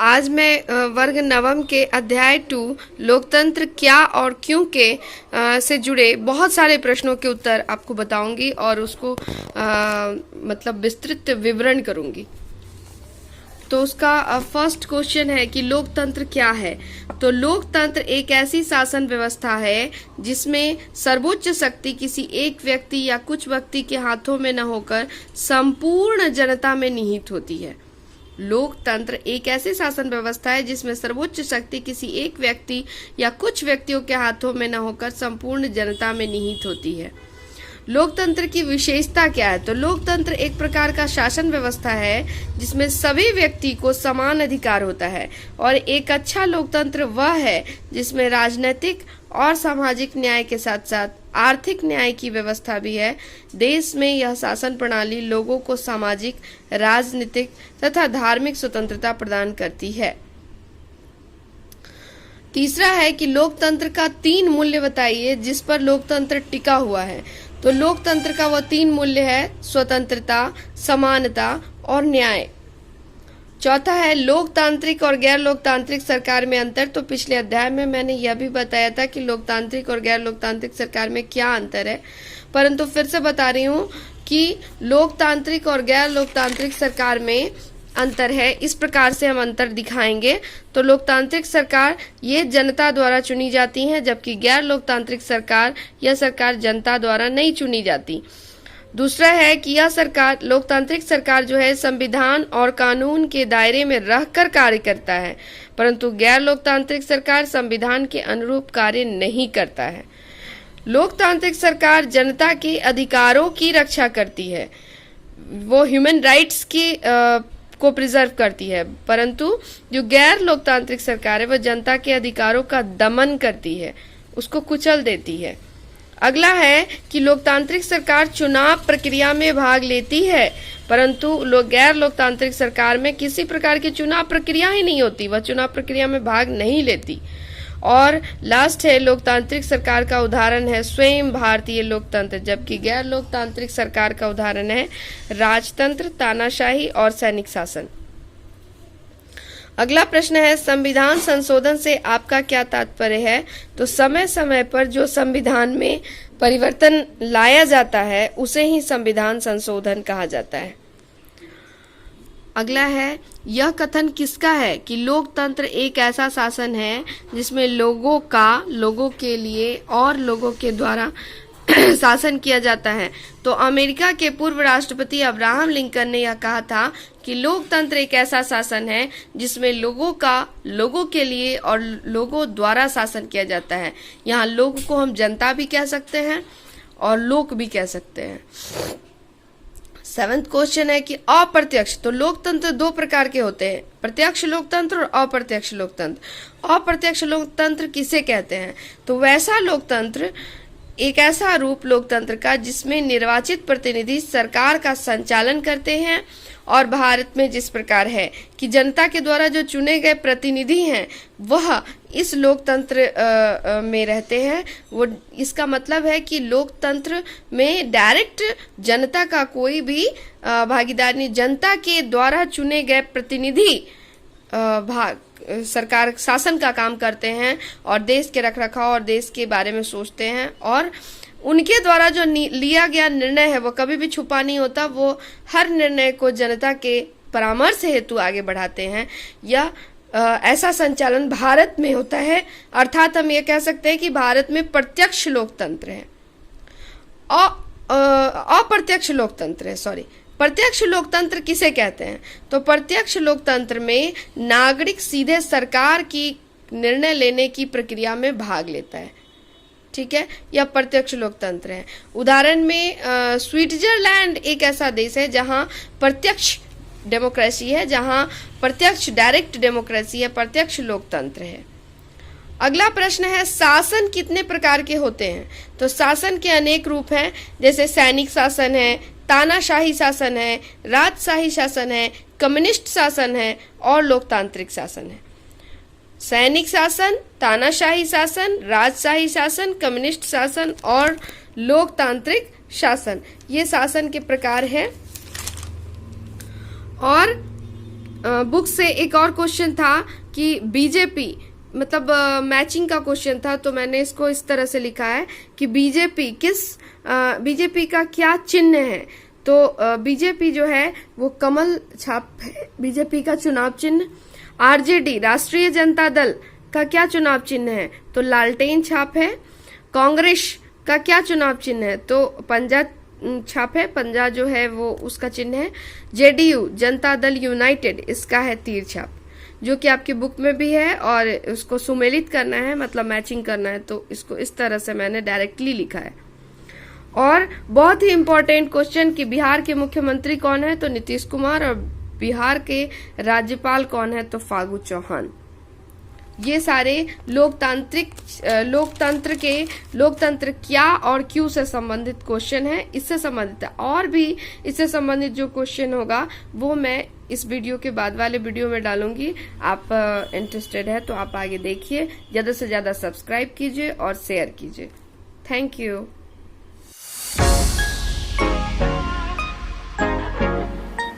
आज मैं वर्ग नवम के अध्याय 2 लोकतंत्र क्या और क्यों के से जुड़े बहुत सारे प्रश्नों के उत्तर आपको बताऊंगी और उसको मतलब विस्तृत विवरण करूंगी। तो उसका फर्स्ट क्वेश्चन है कि लोकतंत्र क्या है। तो लोकतंत्र एक ऐसी शासन व्यवस्था है जिसमें सर्वोच्च शक्ति किसी एक व्यक्ति या कुछ व्यक्ति के हाथों में न होकर संपूर्ण जनता में निहित होती है। लोकतंत्र एक ऐसी शासन व्यवस्था है जिसमें सर्वोच्च शक्ति किसी एक व्यक्ति या कुछ व्यक्तियों के हाथों में न होकर संपूर्ण जनता में निहित होती है। लोकतंत्र की विशेषता क्या है? तो लोकतंत्र एक प्रकार का शासन व्यवस्था है जिसमें सभी व्यक्ति को समान अधिकार होता है और एक अच्छा लोकतंत्र वह है जिसमें राजनीतिक और सामाजिक न्याय के साथ साथ आर्थिक न्याय की व्यवस्था भी है। देश में यह शासन प्रणाली लोगों को सामाजिक, राजनीतिक तथा धार्मिक स्वतंत्रता प्रदान करती है। तीसरा है कि लोकतंत्र का 3 मूल्य बताइए जिस पर लोकतंत्र टिका हुआ है। तो लोकतंत्र का वह 3 मूल्य है: स्वतंत्रता, समानता और न्याय। चौथा है लोकतांत्रिक और गैर लोकतांत्रिक सरकार में अंतर। तो पिछले अध्याय में मैंने यह भी बताया था कि लोकतांत्रिक और गैर लोकतांत्रिक सरकार में क्या अंतर है, परंतु फिर से बता रही हूँ कि लोकतांत्रिक और गैर लोकतांत्रिक सरकार में अंतर है। इस प्रकार से हम अंतर दिखाएंगे। तो लोकतांत्रिक सरकार ये जनता द्वारा चुनी जाती है, जबकि गैर लोकतांत्रिक सरकार यह सरकार जनता द्वारा नहीं चुनी जाती। दूसरा है कि यह सरकार, लोकतांत्रिक सरकार जो है संविधान और कानून के दायरे में रहकर कार्य करता है, परंतु गैर लोकतांत्रिक सरकार संविधान के अनुरूप कार्य नहीं करता है। लोकतांत्रिक सरकार जनता के अधिकारों की रक्षा करती है, वो ह्यूमन राइट्स की को प्रिजर्व करती है, परंतु जो गैर लोकतांत्रिक सरकार है वह जनता के अधिकारों का दमन करती है, उसको कुचल देती है। अगला है कि लोकतांत्रिक सरकार चुनाव प्रक्रिया में भाग लेती है, परंतु गैर लोकतांत्रिक सरकार में किसी प्रकार की चुनाव प्रक्रिया ही नहीं होती, वह चुनाव प्रक्रिया में भाग नहीं लेती। और लास्ट है लोकतांत्रिक सरकार का उदाहरण है स्वयं भारतीय लोकतंत्र, जबकि गैर लोकतांत्रिक सरकार का उदाहरण है राजतंत्र, तानाशाही और सैनिक शासन। अगला प्रश्न है संविधान संशोधन से आपका क्या तात्पर्य है? तो समय समय पर जो संविधान में परिवर्तन लाया जाता है उसे ही संविधान संशोधन कहा जाता है। अगला है यह कथन किसका है कि लोकतंत्र एक ऐसा शासन है जिसमें लोगों के लिए और लोगों के द्वारा शासन किया जाता है। तो अमेरिका के पूर्व राष्ट्रपति अब्राहम लिंकन ने यह कहा था कि लोकतंत्र एक ऐसा शासन है जिसमें लोगों के लिए और लोगों द्वारा शासन किया जाता है। यहाँ लोग को हम जनता भी कह सकते हैं और लोक भी कह सकते हैं। 7th क्वेश्चन है कि अप्रत्यक्ष। तो लोकतंत्र 2 प्रकार के होते हैं, प्रत्यक्ष लोकतंत्र और अप्रत्यक्ष लोकतंत्र। अप्रत्यक्ष लोकतंत्र किसे कहते हैं? तो वैसा लोकतंत्र, एक ऐसा रूप लोकतंत्र का जिसमें निर्वाचित प्रतिनिधि सरकार का संचालन करते हैं और भारत में जिस प्रकार है कि जनता के द्वारा जो चुने गए प्रतिनिधि हैं वह इस लोकतंत्र में रहते हैं। वो इसका मतलब है कि लोकतंत्र में डायरेक्ट जनता का कोई भी भागीदार नहीं, जनता के द्वारा चुने गए प्रतिनिधि सरकार शासन का काम करते हैं और देश के रखरखाव और देश के बारे में सोचते हैं, और उनके द्वारा जो लिया गया निर्णय है वो कभी भी छुपा नहीं होता, वो हर निर्णय को जनता के परामर्श हेतु आगे बढ़ाते हैं। या ऐसा संचालन भारत में होता है, अर्थात हम ये कह सकते हैं कि भारत में प्रत्यक्ष लोकतंत्र है। अप्रत्यक्ष लोकतंत्र है, सॉरी, प्रत्यक्ष लोकतंत्र किसे कहते हैं? तो प्रत्यक्ष लोकतंत्र में नागरिक सीधे सरकार की निर्णय लेने की प्रक्रिया में भाग लेता है, ठीक है, यह प्रत्यक्ष लोकतंत्र है। उदाहरण में स्विट्जरलैंड एक ऐसा देश है जहां प्रत्यक्ष डेमोक्रेसी है, जहां प्रत्यक्ष डायरेक्ट डेमोक्रेसी है, प्रत्यक्ष लोकतंत्र है। अगला प्रश्न है शासन कितने प्रकार के होते हैं? तो शासन के अनेक रूप हैं, जैसे सैनिक शासन है, तानाशाही शासन है, राजशाही शासन है, कम्युनिस्ट शासन है और लोकतांत्रिक शासन है। सैनिक शासन, तानाशाही शासन, राजशाही शासन, कम्युनिस्ट शासन और लोकतांत्रिक शासन, ये शासन के प्रकार हैं। और बुक से एक और क्वेश्चन था कि बीजेपी, मतलब मैचिंग का क्वेश्चन था, तो मैंने इसको इस तरह से लिखा है कि बीजेपी का क्या चिन्ह है। तो बीजेपी जो है वो कमल छाप है बीजेपी का चुनाव चिन्ह। आरजेडी राष्ट्रीय जनता दल का क्या चुनाव चिन्ह है, तो लालटेन छाप है। कांग्रेस का क्या चुनाव चिन्ह है, तो पंजा छाप है, पंजा जो है वो उसका चिन्ह है। जेडीयू जनता दल यूनाइटेड, इसका है तीर छाप, जो कि आपकी बुक में भी है, और उसको सुमेलित करना है, मतलब मैचिंग करना है, तो इसको इस तरह से मैंने डायरेक्टली लिखा है। और बहुत ही इंपॉर्टेंट क्वेश्चन कि बिहार के मुख्यमंत्री कौन है, तो नीतीश कुमार, और बिहार के राज्यपाल कौन है, तो फागू चौहान। ये सारे लोकतंत्र क्या और क्यों से संबंधित क्वेश्चन है, इससे संबंधित है। और भी इससे संबंधित जो क्वेश्चन होगा वो मैं इस वीडियो के बाद वाले वीडियो में डालूंगी। आप इंटरेस्टेड है तो आप आगे देखिए, ज्यादा से ज्यादा सब्सक्राइब कीजिए और शेयर कीजिए। Thank you.